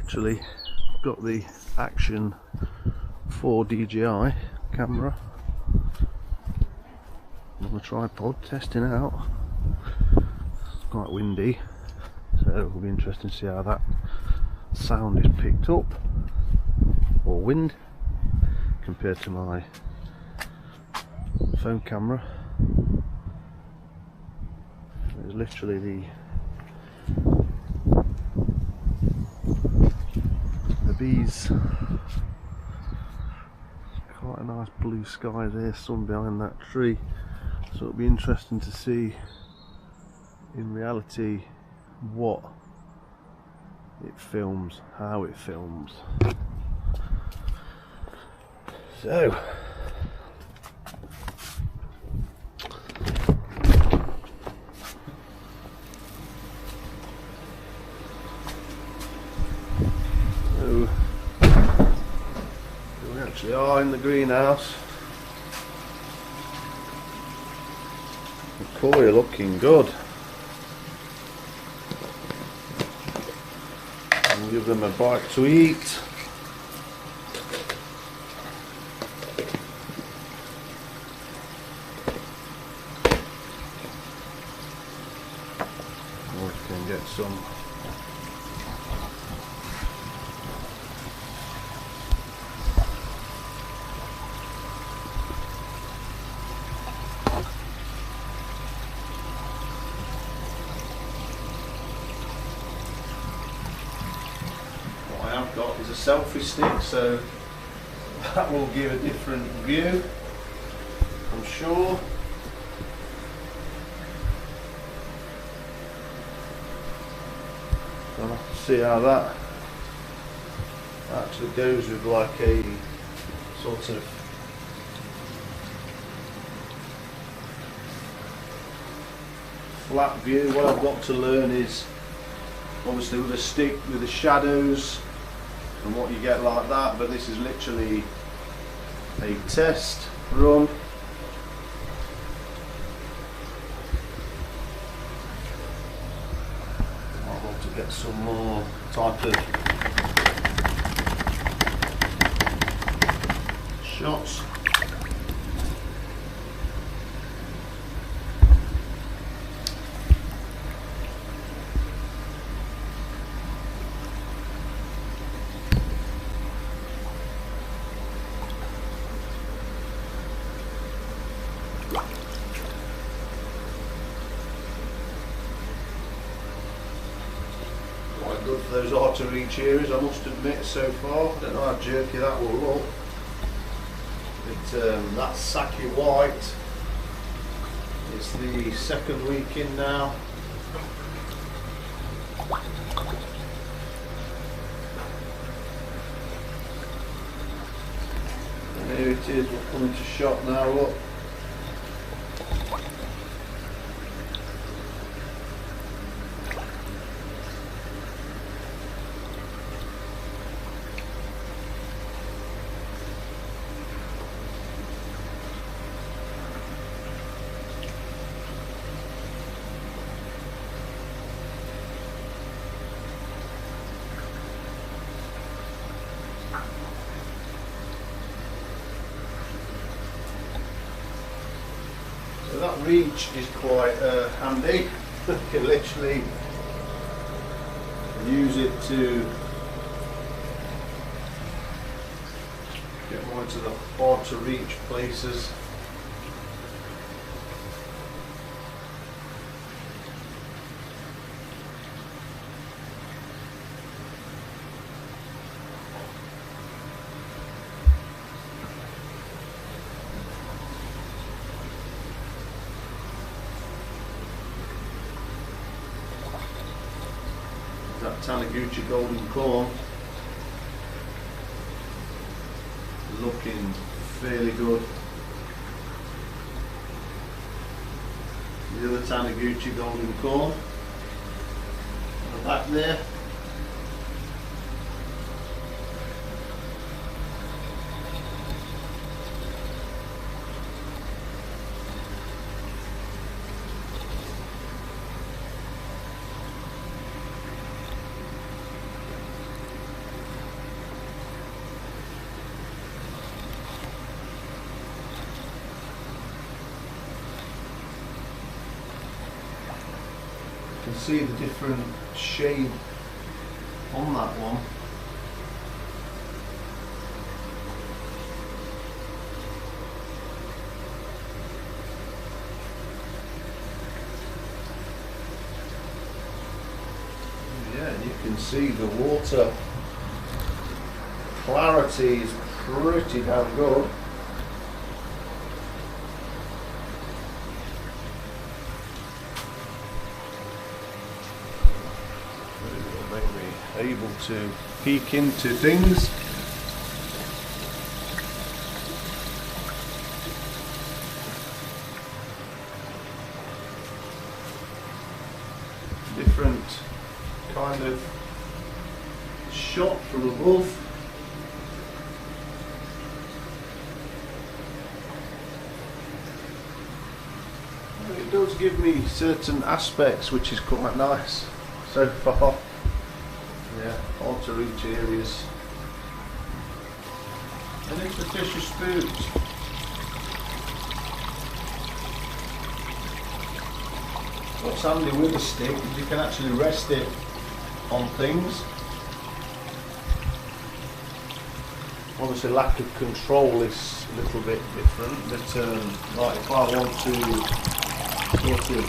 actually got the Action 4 DJI camera on the tripod, testing it out. It's quite windy, so it'll be interesting to see how that sound is picked up, or wind, compared to my phone camera. It's literally the bees. Quite a nice blue sky there, sun behind that tree, so it'll be interesting to see in reality what it films, how it films. So we actually are in the greenhouse. The koi are looking good. I'll give them a bite to eat. Or we can get some I've got is a selfie stick, so that will give a different view, I'm sure. I'll have to see how that actually goes with like a sort of flat view. What I've got to learn is obviously with a stick, with the shadows and what you get like that, but this is literally a test run. I want to get some more type of shots. Quite good for those hard to reach areas, I must admit, so far. I don't know how jerky that will look. But that's Saki White. It's the second week in now. And here it is, we're coming to shot now, look. So that reach is quite handy. You can literally use it to get more into the hard to reach places. That Taniguchi golden corn looking fairly good. The other Taniguchi golden corn on the back there. see the different shade on that one. Yeah, you can see the water clarity is pretty damn good. Able to peek into things. Different kind of shot from above. It does give me certain aspects which is quite nice so far. Yeah, hard to reach areas. And if the fish is spooked, what's handy with a stick is you can actually rest it on things. Obviously lack of control is a little bit different, but like if I want to sort of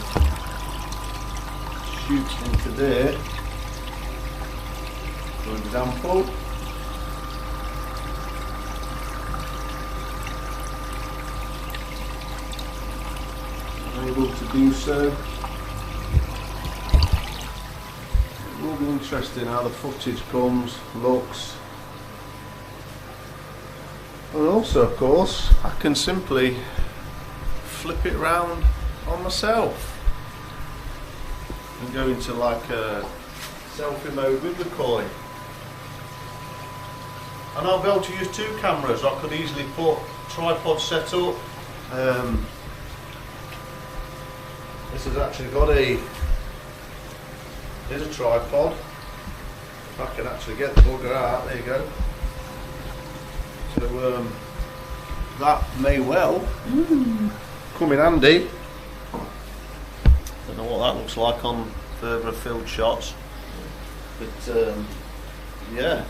shoot into there, for example, I'm able to do so. It will be interesting how the footage comes, looks, and also of course I can simply flip it round on myself and go into like a selfie mode with the koi. And I'll be able to use two cameras. I could easily put tripod set up. This has actually got here's a tripod. If I can actually get the bugger out, there you go. So that may well come in handy. Don't know what that looks like on further afield shots, but yeah.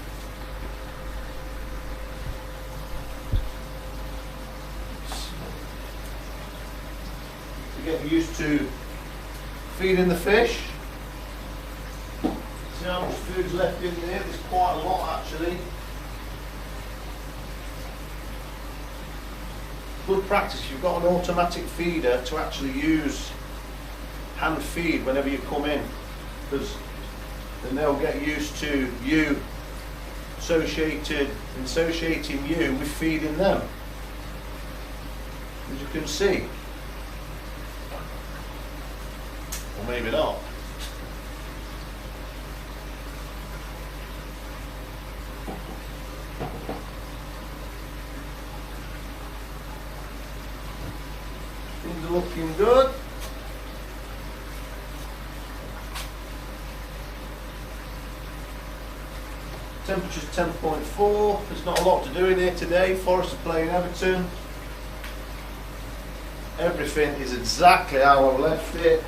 Get used to feeding the fish. See how much food's left in there? There's quite a lot actually. Good practice, you've got an automatic feeder to actually use hand feed whenever you come in, because then they'll get used to you associating you with feeding them, as you can see. Or maybe not. Things are looking good. Temperature's 10.4. There's not a lot to do in here today. Forest are playing Everton. Everything is exactly how I've left it.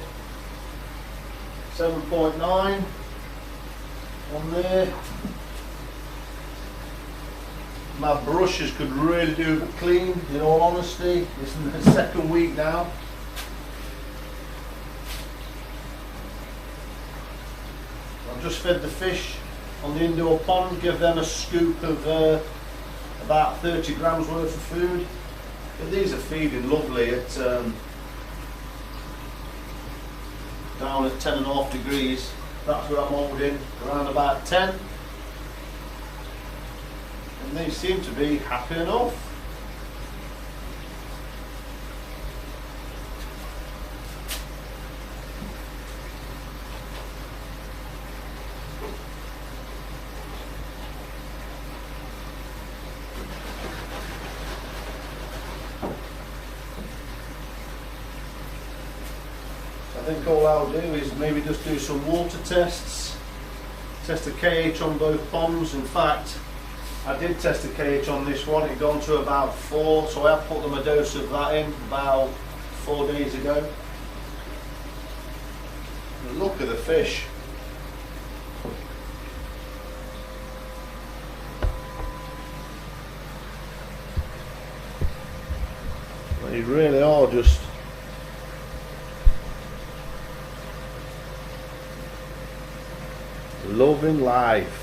7.9 on there. My brushes could really do with clean, in all honesty. This is the second week now. I've just fed the fish on the indoor pond, give them a scoop of about 30 grams worth of food. But these are feeding lovely at down at 10.5 degrees. That's where I'm holding, around about 10. And they seem to be happy enough. I think all I'll do is maybe just do some water tests, test the KH on both ponds. In fact, I did test the KH on this one, it had gone to about 4, so I put them a dose of that in about 4 days ago. Look at the fish. They really are just loving life.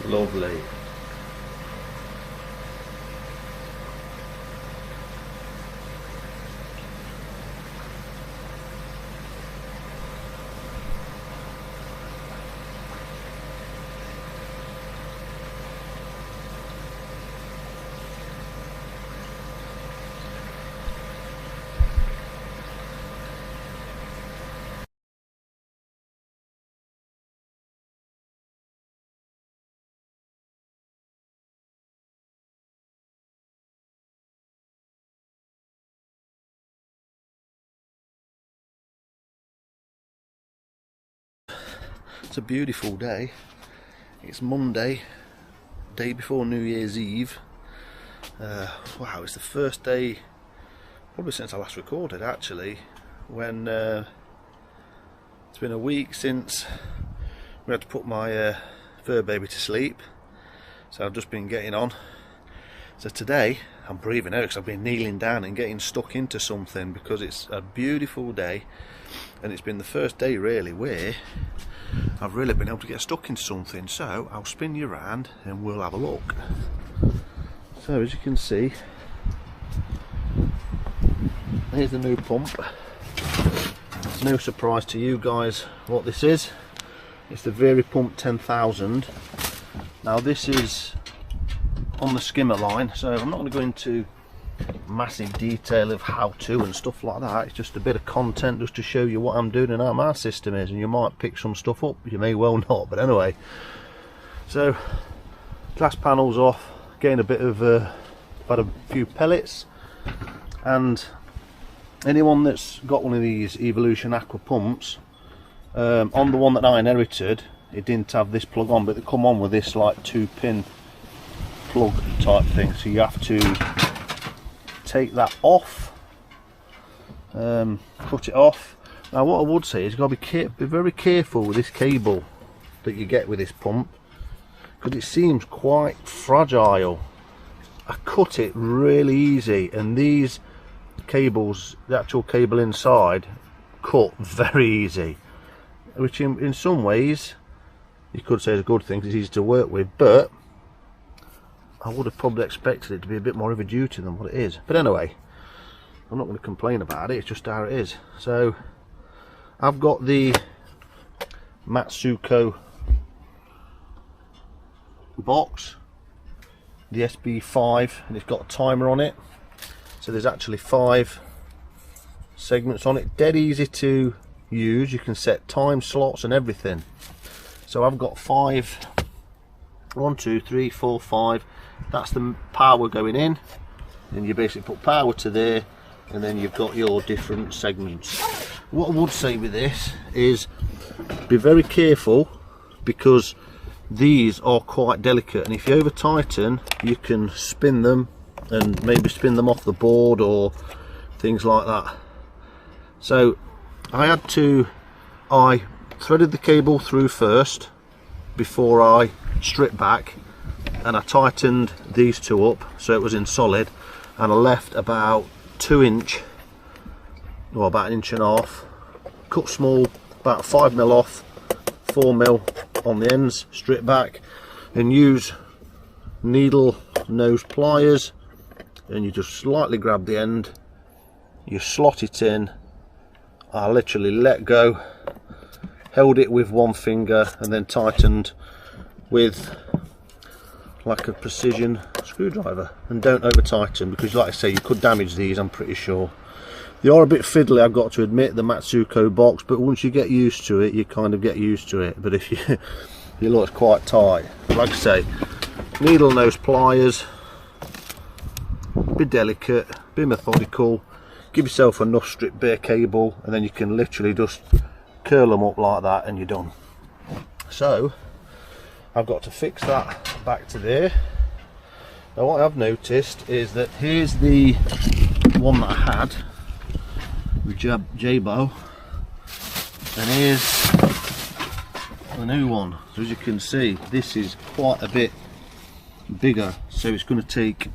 Lovely. It's a beautiful day. It's Monday, day before New Year's Eve. Wow, it's the first day, probably since I last recorded actually, when it's been a week since we had to put my fur baby to sleep. So I've just been getting on. So today I'm breathing out because I've been kneeling down and getting stuck into something, because it's a beautiful day and it's been the first day really where I've really been able to get stuck into something. So I'll spin you around and we'll have a look. So as you can see, here's the new pump. It's no surprise to you guys what this is. It's the Pump 10,000. Now this is on the skimmer line, so I'm not going to go into massive detail of how to and stuff like that. It's just a bit of content just to show you what I'm doing and how my system is, and you might pick some stuff up, you may well not, but anyway. So glass panels off, getting a bit of about a few pellets, and anyone that's got one of these Evolution Aqua pumps, on the one that I inherited, it didn't have this plug on, but they come on with this like 2-pin plug type thing, so you have to take that off, cut it off. Now what I would say is you've got to be very careful with this cable that you get with this pump, because it seems quite fragile. I cut it really easy, and these cables, the actual cable inside, cut very easy, which in some ways you could say is a good thing, because it's easy to work with, but I would have probably expected it to be a bit more of a duty than what it is. But anyway, I'm not going to complain about it, it's just how it is. So I've got the Matsuko box, the SB5, and it's got a timer on it. So there's actually 5 segments on it, dead easy to use. You can set time slots and everything. So I've got 5, 1, 2, 3, 4, 5. That's the power going in, and you basically put power to there, and then you've got your different segments. What I would say with this is be very careful, because these are quite delicate, and if you over tighten you can spin them and maybe spin them off the board or things like that. So I threaded the cable through first before I stripped back, and I tightened these 2 up so it was in solid, and I left about 2 inch or about 1.5 inches, cut small, about 5mm off, 4mm on the ends, strip back, and use needle nose pliers, and you just slightly grab the end, you slot it in. I literally let go, held it with one finger, and then tightened with like a precision screwdriver. And don't over tighten, because like I say, you could damage these, I'm pretty sure. They are a bit fiddly, I've got to admit, the Matsuko box, but once you get used to it, you kind of get used to it. But if you look, it's quite tight. Like I say, needle nose pliers, be delicate, be methodical, give yourself enough strip bare cable, and then you can literally just curl them up like that and you're done. So I've got to fix that back to there. Now what I've noticed is that here's the one that I had with J-Bow, and here's the new one. So as you can see, this is quite a bit bigger, so it's going to take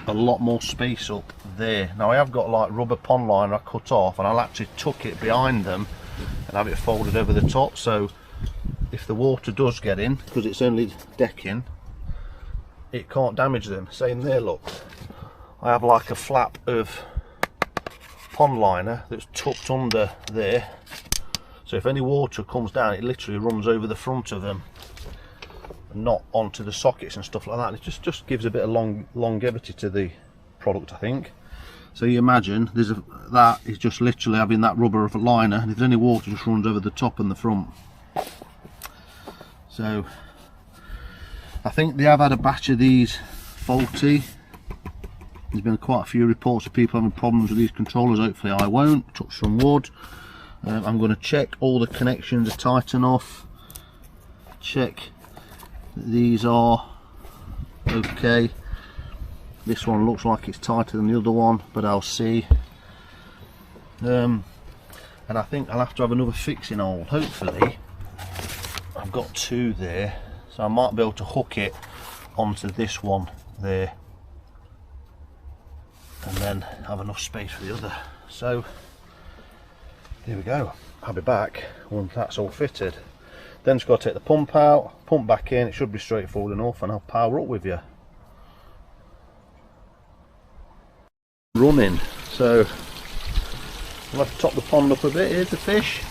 a lot more space up there. Now I have got like rubber pond liner I cut off, and I'll actually tuck it behind them and have it folded over the top, so if the water does get in, because it's only decking, it can't damage them. Same there, look, I have like a flap of pond liner that's tucked under there, so if any water comes down, it literally runs over the front of them, not onto the sockets and stuff like that. It just gives a bit of longevity to the product, I think. So you imagine that is just literally having that rubber of a liner, and if there's any water, just runs over the top and the front. So I think they have had a batch of these faulty. There's been quite a few reports of people having problems with these controllers. Hopefully I won't, touch some wood. I'm going to check all the connections are tight enough, check these are okay. This one looks like it's tighter than the other one, but I'll see. And I think I'll have to have another fixing hole. Hopefully I've got two there, so I might be able to hook it onto this one there, and then have enough space for the other. So here we go. I'll be back once that's all fitted. Then just got to take the pump out, pump back in. It should be straightforward enough, and I'll power up with you. Running, so I'll have to top the pond up a bit. Here's the fish.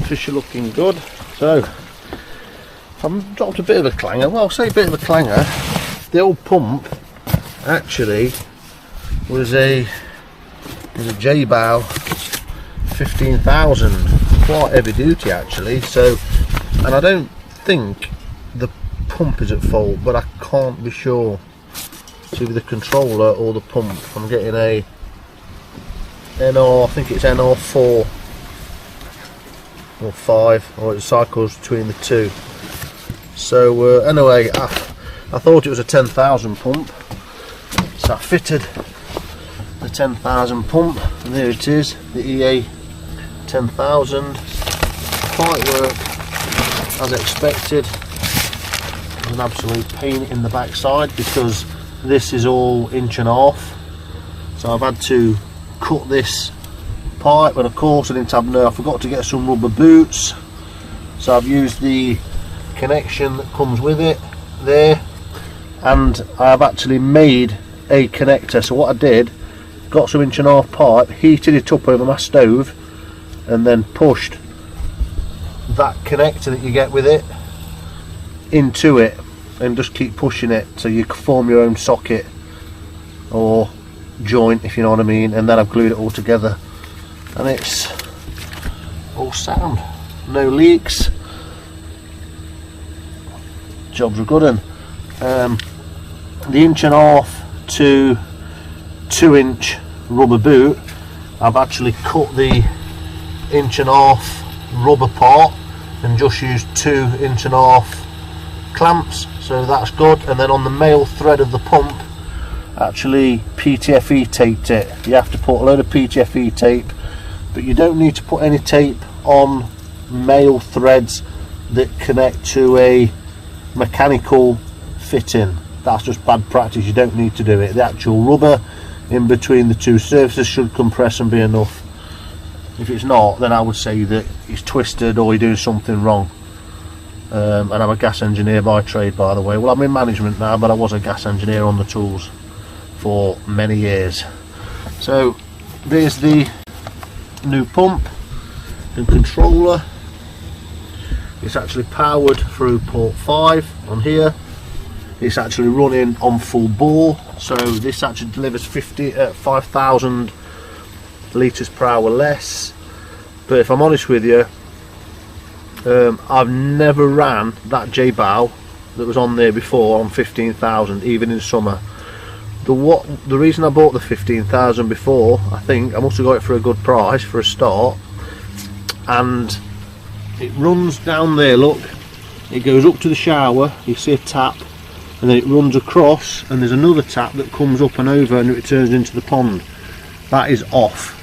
Fish are looking good. So I've dropped a bit of a clanger. Well, I'll say a bit of a clanger. The old pump actually was a J-Bow 15,000, quite heavy duty actually. So, and I don't think the pump is at fault, but I can't be sure. It's either the controller or the pump. I'm getting a NR, I think it's NR4 or 5, or it cycles between the two. So anyway, I thought it was a 10,000 pump, so I fitted the 10,000 pump, and there it is, the EA 10,000. Quite work as expected. It was an absolute pain in the backside because this is all 1.5 inches, so I've had to cut this pipe, and of course I forgot to get some rubber boots, so I've used the connection that comes with it there, and I've actually made a connector. So what I did, got some 1.5 inch pipe, heated it up over my stove, and then pushed that connector that you get with it into it, and just keep pushing it so you can form your own socket or joint, if you know what I mean, and then I've glued it all together. And it's all sound, no leaks, jobs are good. And the 1.5 inch to 2 inch rubber boot, I've actually cut the 1.5 inch rubber part and just used 2.5 inch clamps, so that's good. And then on the male thread of the pump, actually PTFE taped it. You have to put a load of PTFE tape, but you don't need to put any tape on male threads that connect to a mechanical fitting. That's just bad practice. You don't need to do it. The actual rubber in between the two surfaces should compress and be enough. If it's not, then I would say that it's twisted or you're doing something wrong. And I'm a gas engineer by trade, by the way. Well, I'm in management now, but I was a gas engineer on the tools for many years. So there's the new pump and controller. It's actually powered through port 5 on here. It's actually running on full bore, so this actually delivers 5,000 litres per hour less. But if I'm honest with you, I've never ran that J-bow that was on there before on 15,000, even in summer. The reason I bought the 15,000 before, I think I must have got it for a good price for a start, and it runs down there, look, it goes up to the shower, you see a tap, and then it runs across, and there's another tap that comes up and over and it returns into the pond. That is off.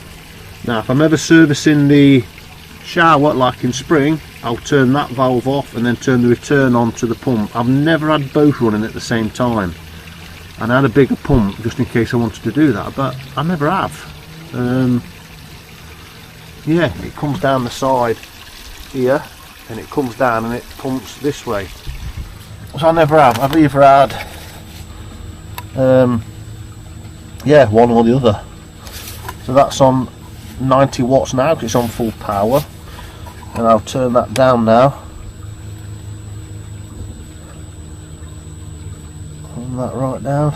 Now if I'm ever servicing the shower like in spring, I'll turn that valve off and then turn the return on to the pump. I've never had both running at the same time, and I had a bigger pump just in case I wanted to do that, but I never have. Yeah, it comes down the side here and it comes down and it pumps this way. So I never have. I've either had yeah, one or the other. So that's on 90 watts now because it's on full power, and I'll turn that down now. Turn that right down.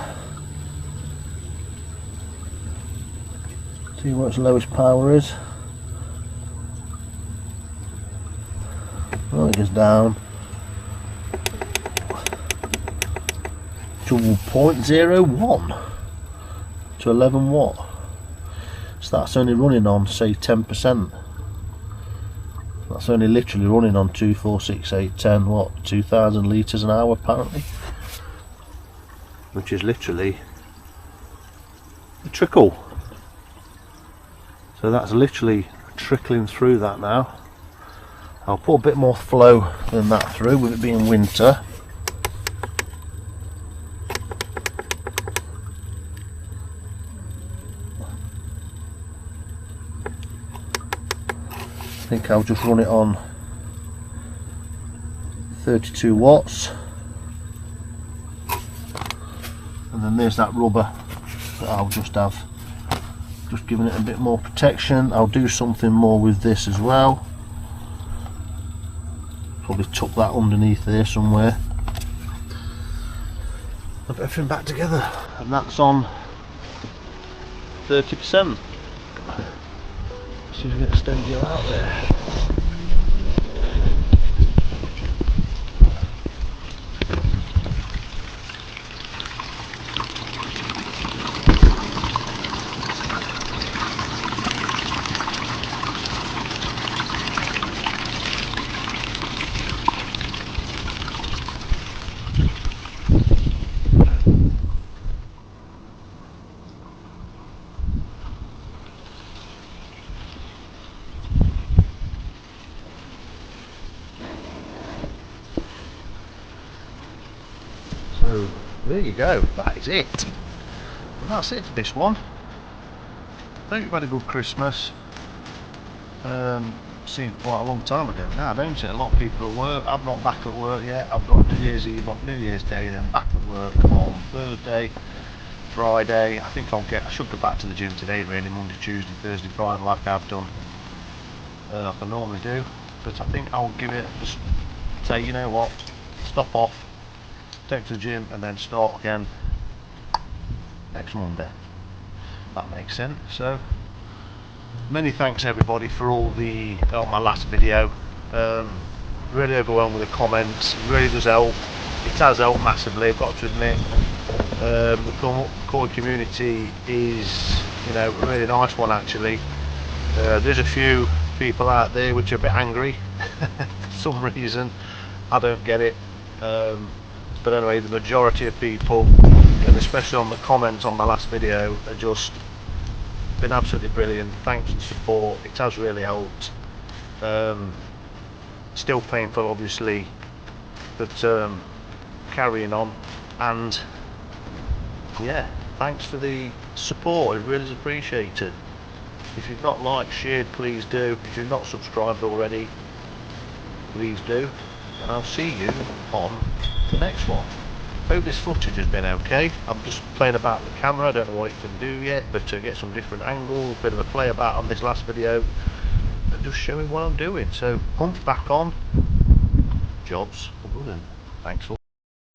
See what its lowest power is. Well, it goes down to 0.01 to 11 watt. So that's only running on, say, 10%. That's only literally running on 2, 4, 6, 8, 10, what, 2,000 litres an hour apparently, which is literally a trickle. So that's literally trickling through that now. I'll put a bit more flow than that through with it being winter. I think I'll just run it on 32 watts, and then there's that rubber that I'll just have, just giving it a bit more protection. I'll do something more with this as well, probably tuck that underneath there somewhere. Put everything back together, and that's on 30%. See if we can extend you out there. So there you go, that is it. And that's it for this one. Hope you've had a good Christmas. Seemed quite a long time ago now, don't it? A lot of people at work. I'm not back at work yet. I've got New Year's Eve on New Year's Day, then back at work on Thursday, Friday. I think I should go back to the gym today really, Monday, Tuesday, Thursday, Friday, like I've done, like I normally do. But I think I'll give it, just say, you know what, stop off, take to the gym and then start again next Monday. That makes sense. So many thanks everybody for all the on my last video. Really overwhelmed with the comments. It really does help. It has helped massively, I've got to admit. The core community is, you know, a really nice one actually. There's a few people out there which are a bit angry for some reason. I don't get it. But anyway, the majority of people, and especially on the comments on my last video, are just been absolutely brilliant. Thanks for the support, it has really helped. Still painful obviously, but carrying on. And yeah, thanks for the support, it really is appreciated. If you've not liked, shared, please do. If you've not subscribed already, please do. And I'll see you on the next one. Hope this footage has been okay. I'm just playing about with the camera, I don't know what it can do yet, but to get some different angles, a bit of a play about on this last video, and just showing what I'm doing. So pump back on, jobs for good. Thanks for